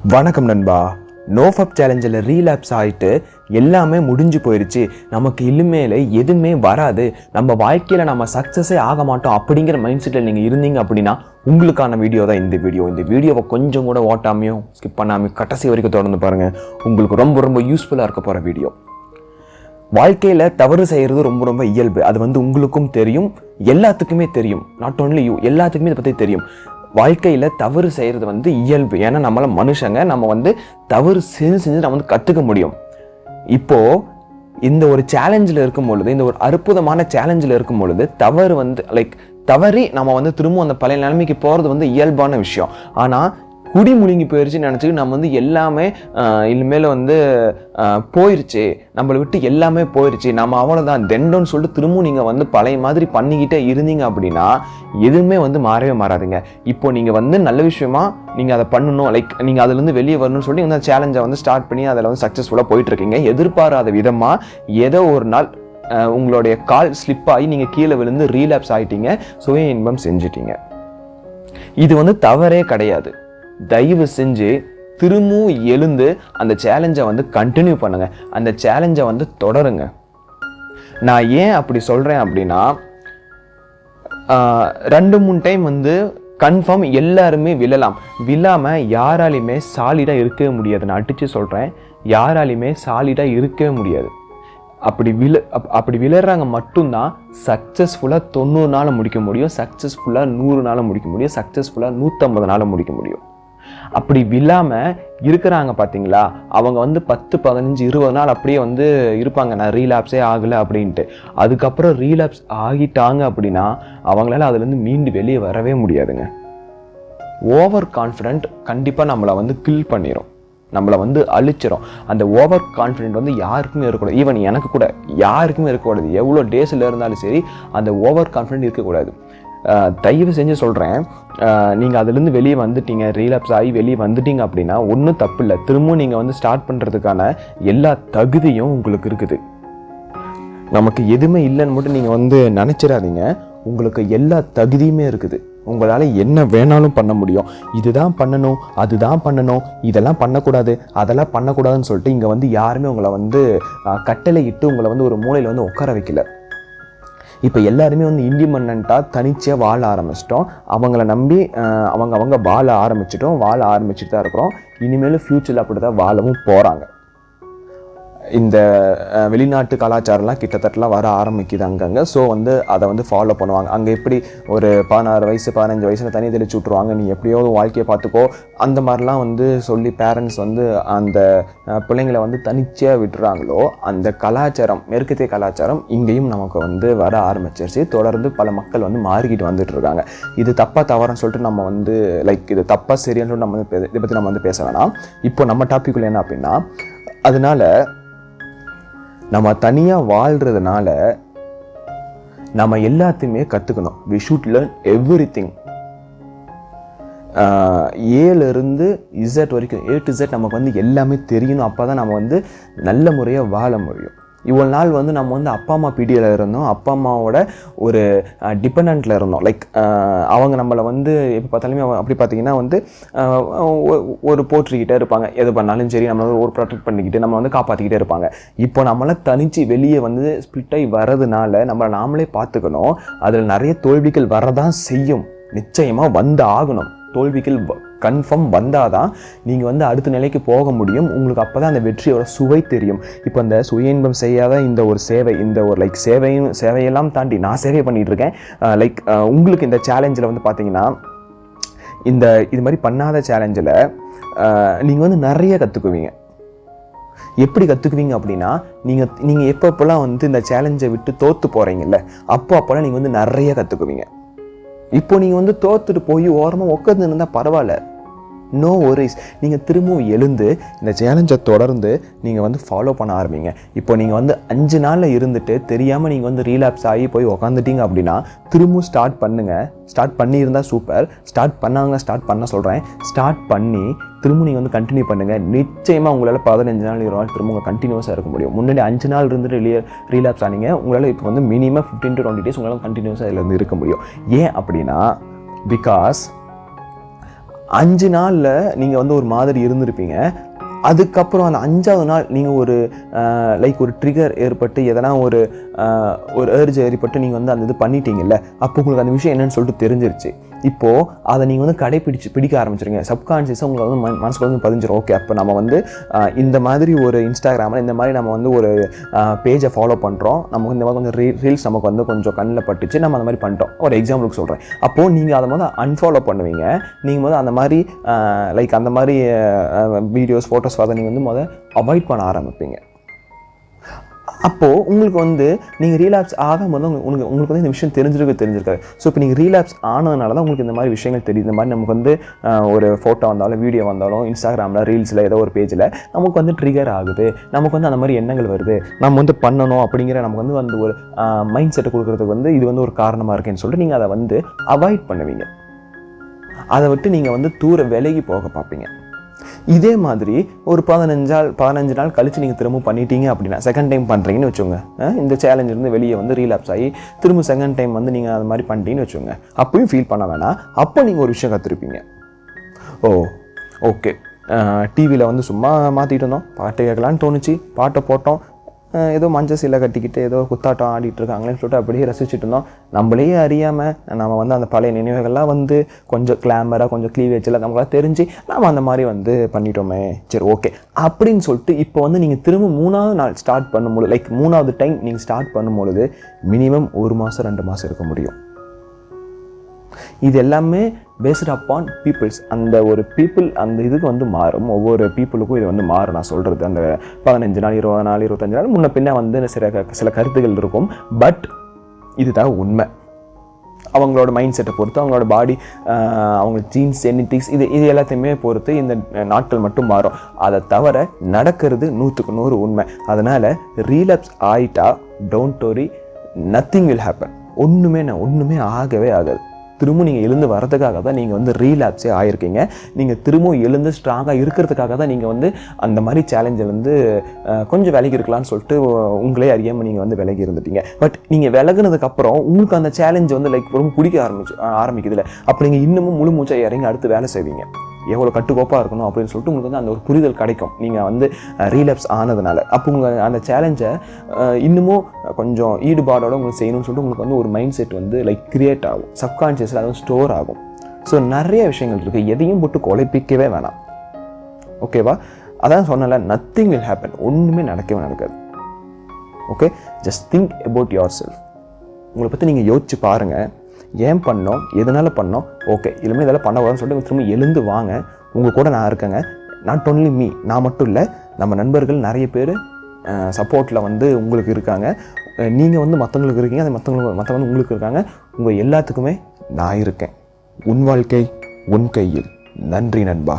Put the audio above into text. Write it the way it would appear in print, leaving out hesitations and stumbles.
வணக்கம் நண்பா. NoFap சேலஞ்சில் relapse ஆகிட்டு எல்லாமே முடிஞ்சு போயிடுச்சு, நமக்கு இனிமேல் எதுவுமே வராது, நம்ம வாழ்க்கையில் நம்ம சக்ஸஸே ஆக மாட்டோம் அப்படிங்கிற மைண்ட் செட்டில் நீங்கள் இருந்தீங்க அப்படின்னா உங்களுக்கான வீடியோ தான் இந்த வீடியோ. இந்த வீடியோவை கொஞ்சம் கூட ஓட்டாமையும் ஸ்கிப் பண்ணாமையும் கடைசி வரைக்கும் தொடர்ந்து பாருங்கள். உங்களுக்கு ரொம்ப ரொம்ப யூஸ்ஃபுல்லாக இருக்க போகிற வீடியோ. வாழ்க்கையில் தவறு செய்கிறது ரொம்ப ரொம்ப இயல்பு. அது உங்களுக்கும் தெரியும், எல்லாத்துக்குமே தெரியும். நாட் ஓன்லி யூ, எல்லாத்துக்குமே இதை பற்றி தெரியும். வாழ்க்கையில் தவறு செய்கிறது இயல்பு. ஏன்னா நம்மள மனுஷங்க, நம்ம தவறு செஞ்சு நம்ம கற்றுக்க முடியும். இப்போது இந்த ஒரு சேலஞ்சில் இருக்கும் பொழுது, இந்த ஒரு அற்புதமான சேலஞ்சில் இருக்கும் பொழுது தவறு தவறி நம்ம திரும்ப அந்த பழைய நிலைமைக்கு போகிறது இயல்பான விஷயம். ஆனால் குடி முழுங்கி போயிடுச்சுன்னு நினச்சிட்டு நம்ம எல்லாமே இனிமேல் போயிடுச்சு, நம்மளை விட்டு எல்லாமே போயிடுச்சு, நம்ம அவ்வளோதான் தெண்டோன்னு சொல்லிட்டு திரும்பவும் நீங்கள் பழைய மாதிரி பண்ணிக்கிட்டே இருந்தீங்க அப்படின்னா எதுவுமே மாறவே மாறாதுங்க. இப்போ நீங்கள் நல்ல விஷயமா நீங்கள் அதை பண்ணணும், நீங்கள் அதுலேருந்து வெளியே வரணும்னு சொல்லி அந்த சேலஞ்சை ஸ்டார்ட் பண்ணி அதில் சக்ஸஸ்ஃபுல்லாக போயிட்டுருக்கீங்க. எதிர்பாராத விதமாக ஏதோ ஒரு நாள் உங்களுடைய கால் ஸ்லிப் ஆகி நீங்கள் கீழே விழுந்து ரீலாப்ஸ் ஆகிட்டீங்க, சுய இன்பம் செஞ்சிட்டீங்க. இது தவறே கிடையாது. தயவு செஞ்சு திரும்பவும் எழுந்து அந்த சேலஞ்சை கண்டினியூ பண்ணுங்க, அந்த சேலஞ்சை தொடருங்க. நான் ஏன் அப்படி சொல்றேன் அப்படின்னா, 2-3 டைம் கன்ஃபார்ம் எல்லாருமே விழாம யாராலையுமே சாலிடா இருக்கவே முடியாது. நான் அடிச்சு சொல்றேன், யாராலையுமே சாலிடா இருக்கவே முடியாது. அப்படி விளையாடுறாங்க மட்டும்தான் சக்ஸஸ்ஃபுல்லாக 90 நாள் முடிக்க முடியும், சக்ஸஸ்ஃபுல்லாக 100 நாள் முடிக்க முடியும், சக்ஸஸ்ஃபுல்லாக 150 நாள் முடிக்க முடியும். அப்படி விழாமல் இருக்கிறாங்க பார்த்தீங்களா, அவங்க 10, 15, 20 நாள் அப்படியே இருப்பாங்க, நான் ரீலாப்ஸே ஆகலை அப்படின்ட்டு. அதுக்கப்புறம் ரீலாப்ஸ் ஆகிட்டாங்க அப்படின்னா அவங்களால அதுலேருந்து மீண்டு வெளியே வரவே முடியாதுங்க. ஓவர் கான்ஃபிடென்ட் கண்டிப்பாக நம்மளை கில் பண்ணிடும், நம்மளை அழிச்சிடும். அந்த ஓவர் கான்ஃபிடென்ட் யாருக்குமே இருக்கக்கூடாது. ஈவன் எனக்கு கூட யாருக்குமே இருக்கக்கூடாது. எவ்வளோ டேஸில் இருந்தாலும் சரி அந்த ஓவர் கான்ஃபிடென்ட் இருக்கக்கூடாது. தயவு செஞ்சு சொல்கிறேன், நீங்கள் அதுலேருந்து வெளியே வந்துட்டீங்க, ரீலாப்ஸ் ஆகி வெளியே வந்துட்டீங்க அப்படின்னா ஒன்றும் தப்பு இல்லை. திரும்பவும் நீங்கள் ஸ்டார்ட் பண்ணுறதுக்கான எல்லா தகுதியும் உங்களுக்கு இருக்குது. நமக்கு எதுவுமே இல்லைன்னு மட்டும் நீங்கள் நினச்சிடாதீங்க. உங்களுக்கு எல்லா தகுதியுமே இருக்குது. உங்களால் என்ன வேணாலும் பண்ண முடியும். இதுதான் பண்ணணும், அதுதான் பண்ணணும், இதெல்லாம் பண்ணக்கூடாது, அதெல்லாம் பண்ணக்கூடாதுன்னு சொல்லிட்டு இங்கே யாருமே உங்களை கட்டளை இட்டு உங்களை ஒரு மூலையில் உட்கார வைக்கல. இப்போ எல்லாருமே இண்டிபெண்ட்டாக தனிச்சையாக வாழ ஆரம்பிச்சிட்டோம். அவங்கள நம்பி அவங்க வாழ ஆரம்பிச்சுட்டு தான் இருக்கிறோம். இனிமேல் ஃப்யூச்சரில் அப்படி தான் வாழவும் போகிறாங்க. இந்த வெளிநாட்டு கலாச்சாரம்லாம் கிட்டத்தட்டலாம் வர ஆரம்பிக்குது அங்கங்கே. ஸோ அதை ஃபாலோ பண்ணுவாங்க. அங்கே எப்படி ஒரு 16 வயசு 15 வயசில் தனி தெளிச்சு விட்ருவாங்க, நீ எப்படியோ வாழ்க்கையை பார்த்துக்கோ, அந்த மாதிரிலாம் சொல்லி பேரண்ட்ஸ் அந்த பிள்ளைங்களை தனிச்சையாக விட்டுறாங்களோ, அந்த கலாச்சாரம், மேற்கத்திய கலாச்சாரம் இங்கேயும் நமக்கு வர ஆரம்பிச்சிருச்சு. தொடர்ந்து பல மக்கள் மாறிக்கிட்டு வந்துட்டு இருக்காங்க. இது தப்பாக தவறுன்னு சொல்லிட்டு நம்ம இது தப்பாக சரியான்னு சொல்லிட்டு நம்ம இதை பற்றி நம்ம பேச வேணாம். இப்போ நம்ம டாபிக்குள்ள என்ன அப்படின்னா, அதனால நம்ம தனியாக வாழ்கிறதுனால நம்ம எல்லாத்தையுமே கற்றுக்கணும். We should learn everything. ஏலேருந்து இசட் வரைக்கும், A to Z நமக்கு எல்லாமே தெரியணும். அப்போ தான் நம்ம நல்ல முறையாக வாழ முடியும். இவ்வளோ நாள் நம்ம அப்பா அம்மா பிடியில் இருந்தோம், அப்பா அம்மாவோட ஒரு டிபெண்டில் இருந்தோம். அவங்க நம்மளை எப்போ பார்த்தாலுமே அப்படி பார்த்தீங்கன்னா ஒரு போற்றிக்கிட்டே இருப்பாங்க. எது பண்ணாலும் சரி நம்மளை ஒரு ப்ரொடெக்ட் பண்ணிக்கிட்டு நம்ம காப்பாற்றிக்கிட்டே இருப்பாங்க. இப்போ நம்மளை தனித்து வெளியே ஸ்பிளிட்டாகி வர்றதுனால நம்மளை நாமளே பார்த்துக்கணும். அதில் நிறைய தோல்விகள் வரதான் செய்யும், நிச்சயமாக ஆகணும். தோல்விகள் கன்ஃபார்ம் வந்தால் தான் நீங்கள் அடுத்த நிலைக்கு போக முடியும். உங்களுக்கு அப்போ தான் அந்த வெற்றியோட சுவை தெரியும். இப்போ இந்த சுய இன்பம் செய்யாத இந்த ஒரு சேவை, இந்த ஒரு சேவையெல்லாம் தாண்டி நான் சேவை பண்ணிகிட்டு இருக்கேன். உங்களுக்கு இந்த சேலஞ்சில் பார்த்தீங்கன்னா, இது மாதிரி பண்ணாத சேலஞ்சில் நீங்கள் நிறைய கற்றுக்குவீங்க. எப்படி கற்றுக்குவீங்க அப்படின்னா, நீங்கள் எப்பப்போலாம் இந்த சேலஞ்சை விட்டு தோற்று போகிறீங்கல்ல, அப்போலாம் நீங்கள் நிறைய கற்றுக்குவீங்க. இப்போ நீங்கள் தோத்துட்டு போய் ஓரமாக உட்காந்து இருந்தால் பரவாயில்ல, நோ ஒரிஸ். நீங்கள் திரும்பவும் எழுந்து இந்த சேலஞ்சை தொடர்ந்து நீங்கள் ஃபாலோ பண்ண ஆரம்பிங்க. இப்போ நீங்கள் 5 நாளில் இருந்துட்டு தெரியாமல் நீங்கள் ரீலாப்ஸ் ஆகி போய் உக்காந்துட்டீங்க அப்படின்னா திரும்பவும் ஸ்டார்ட் பண்ணுங்கள். ஸ்டார்ட் பண்ணியிருந்தால் சூப்பர். ஸ்டார்ட் பண்ண சொல்கிறேன். ஸ்டார்ட் பண்ணி திரும்ப நீங்கள் கண்டினியூ பண்ணுங்கள். நிச்சயமாக உங்களால் 15 நாள் 20 நாள் திரும்ப கண்டினியூஸாக இருக்க முடியும். முன்னாடி 5 நாள் இருந்துட்டு ரீலாப்ஸ் ஆனீங்க, உங்களால் இப்போ மினிமம் 15 to 20 days உங்களால் கண்டினியூஸாக இதில் இருக்க முடியும். ஏன் அப்படின்னா, பிகாஸ் 5 நாளில் நீங்கள் வந்து ஒரு மாதிரி இருந்திருப்பீங்க. அதுக்கப்புறம் அந்த 5ஆவது நாள் நீங்கள் ஒரு லைக் ஒரு ட்ரிகர் ஏற்பட்டு எதனா ஒரு ஏர்ஜ் ஏற்பட்டு நீங்கள் வந்து அந்த இது பண்ணிட்டீங்கல்ல, அப்போ உங்களுக்கு அந்த விஷயம் என்னன்னு சொல்லிட்டு தெரிஞ்சிருச்சு. இப்போது அதை நீங்கள் வந்து பிடிக்க ஆரம்பிச்சிருங்க. சப்கான்ஷியஸாக உங்களுக்கு வந்து மனசுக்குள்ள வந்து பதிஞ்சிடும். ஓகே, அப்போ நம்ம வந்து இந்த மாதிரி ஒரு இன்ஸ்டாகிராமில் இந்த மாதிரி நம்ம வந்து ஒரு பேஜை ஃபாலோ பண்ணுறோம், நமக்கு இந்த மாதிரி கொஞ்சம் ரீல்ஸ் நமக்கு வந்து கொஞ்சம் கண்ணில் பட்டுச்சு, நம்ம அந்த மாதிரி பண்ணிட்டோம். ஒரு எக்ஸாம்பிளுக்கு சொல்கிறேன். அப்போது நீங்கள் அதை வந்து அன்ஃபாலோ பண்ணுவீங்க. நீங்கள் வந்து அந்த மாதிரி லைக் அந்த மாதிரி வீடியோஸ் ஃபோட்டோஸ் அதை நீங்கள் வந்து அவாய்ட் பண்ண ஆரம்பிப்பீங்க. அப்போது உங்களுக்கு வந்து நீங்கள் ரீலாப்ஸ் ஆகும்போது உங்களுக்கு வந்து இந்த விஷயம் தெரிஞ்சிருக்காது. ஸோ இப்போ நீங்கள் ரீலாப்ஸ் ஆனதுனால தான் உங்களுக்கு இந்த மாதிரி விஷயங்கள் தெரியுது. இந்த மாதிரி நமக்கு வந்து ஒரு ஃபோட்டோ வந்தாலும் வீடியோ வந்தாலும் இன்ஸ்டாகிராமில் ரீல்ஸில் ஏதோ ஒரு பேஜில் நமக்கு வந்து ட்ரிகர் ஆகுது, நமக்கு வந்து அந்த மாதிரி எண்ணங்கள் வருது, நம்ம வந்து பண்ணணும் அப்படிங்கிற நமக்கு வந்து அந்த ஒரு மைண்ட் செட்டை கொடுக்குறதுக்கு வந்து இது வந்து ஒரு காரணமாக இருக்குன்னு சொல்லிட்டு நீங்கள் அதை வந்து அவாய்ட் பண்ணுவீங்க. அதை விட்டு நீங்கள் வந்து தூர விலகி போக பார்ப்பீங்க. இதே மாதிரி ஒரு 15 நாள் கழிச்சு நீங்கள் திரும்ப பண்ணிட்டீங்க அப்படின்னா, செகண்ட் டைம் பண்ணுறீங்கன்னு வச்சுக்கோங்க, இந்த சேலஞ்சிலேருந்து வெளியே வந்து ரீலாப்ஸ் ஆகி திரும்ப செகண்ட் டைம் வந்து நீங்கள் அது மாதிரி பண்ணிட்டீங்கன்னு வச்சுக்கோங்க, அப்பயும் ஃபீல் பண்ண வேணாம். அப்போ நீங்கள் ஒரு விஷயம் கற்றுருப்பீங்க. ஓகே, டிவியில் வந்து சும்மா மாற்றிட்டு இருந்தோம், பாட்டு கேட்கலான்னு தோணுச்சு, பாட்டை போட்டோம், ஏதோ மஞ்சள் சீலை கட்டிக்கிட்டு ஏதோ குத்தாட்டம் ஆடிட்டு இருக்காங்களேன்னு சொல்லிட்டு அப்படியே ரசிச்சுட்டு இருந்தோம். நம்மளே அறியாமல் நம்ம வந்து அந்த பழைய நினைவுகள்லாம் வந்து கொஞ்சம் கிளாமராக கொஞ்சம் க்ளீவேஜில் நம்மளாம் தெரிஞ்சு நம்ம அந்த மாதிரி வந்து பண்ணிட்டோமே, சரி ஓகே அப்படின்னு சொல்லிட்டு இப்போ வந்து நீங்கள் திரும்ப 3ஆவது நாள் ஸ்டார்ட் பண்ணும்பொழுது, லைக் 3ஆவது டைம் நீங்கள் ஸ்டார்ட் பண்ணும்பொழுது மினிமம் 1 மாதம் 2 மாதம் இருக்க முடியும். இது எல்லாமே பேஸ்ட் அப்பான் பீப்புள்ஸ். அந்த ஒரு பீப்புள் அந்த இதுக்கு வந்து மாறும். ஒவ்வொரு பீப்புளுக்கும் இது வந்து மாறும். நான் சொல்கிறது அந்த 15 நாள் 20 நாள் 25 நாள் முன்ன பின்ன வந்து சில கருத்துகள் இருக்கும். பட் இதுதான் உண்மை. அவங்களோட மைண்ட் செட்டை பொறுத்து, அவங்களோட பாடி, அவங்க ஜீன்ஸ், ஜெனட்டிக்ஸ், இது எல்லாத்தையுமே பொறுத்து இந்த நாட்கள் மட்டும் மாறும். அதை தவிர நடக்கிறது 100க்கு 100 உண்மை. அதனால் ரீலாப்ஸ் ஆயிட்டா don't worry, nothing will happen. ஒன்றுமே ஆகவே ஆகாது. திரும்ப நீங்கள் எழுந்து வரதுக்காக தான் நீங்கள் வந்து ரீலாப்ஸே ஆகிருக்கீங்க. நீங்கள் திரும்ப எழுந்து ஸ்ட்ராங்காக இருக்கிறதுக்காக தான் நீங்கள் வந்து அந்த மாதிரி சேலஞ்சை வந்து கொஞ்சம் விலகி இருக்கலாம்னு சொல்லிட்டு உங்களே அறியாமல் நீங்கள் வந்து விலகி இருந்துட்டீங்க. பட் நீங்கள் விலகுனதுக்கப்புறம் உங்களுக்கு அந்த சேலஞ்சு வந்து லைக் ரொம்ப பிடிக்க ஆரம்பிக்குதுல்ல, அப்போ நீங்கள் இன்னமும் முழு மூச்சாக இறங்கி அடுத்து வேலை செய்வீங்க. எவ்வளோ கட்டுக்கோப்பாக இருக்கணும் அப்படின்னு சொல்லிட்டு உங்களுக்கு வந்து அந்த ஒரு புரிதல் கிடைக்கும் நீங்கள் வந்து ரீலாப்ஸ் ஆனதுனால. அப்போ உங்கள் அந்த சேலஞ்சை இன்னமும் கொஞ்சம் ஈடுபாடோடு உங்களுக்கு செய்யணும்னு சொல்லிட்டு உங்களுக்கு வந்து ஒரு மைண்ட் செட் வந்து லைக் கிரியேட் ஆகும், சப்கான்ஷியஸில் அதுவும் ஸ்டோர் ஆகும். ஸோ நிறைய விஷயங்கள் இருக்குது, எதையும் போட்டு குழப்பிக்கவே வேணாம். ஓகேவா? அதான் சொன்னல, நத்திங் வில் ஹேப்பன். ஒன்றுமே நடக்காது. Okay, just think about your self. உங்களை பற்றி நீங்கள் யோசிச்சு பாருங்கள். ஏன் பண்ணோம், எதனால் பண்ணோம், ஓகே இனிமேல் இதெல்லாம் பண்ணக்கூடாதுன்னு சொல்லிட்டு திரும்ப எழுந்து வாங்க. உங்கள் கூட நான் இருக்கேங்க. நாட் ஒன்லி மீ, நான் மட்டும் இல்லை, நம்ம நண்பர்கள் நிறைய பேர் சப்போர்ட்டில் வந்து உங்களுக்கு இருக்காங்க. நீங்கள் வந்து மற்றவங்களுக்கு இருக்கீங்க, அது மற்றவங்க உங்களுக்கு இருக்காங்க. உங்கள் எல்லாத்துக்குமே நான் இருக்கேன். உன் வாழ்க்கை உன் கையில். நன்றி நண்பா.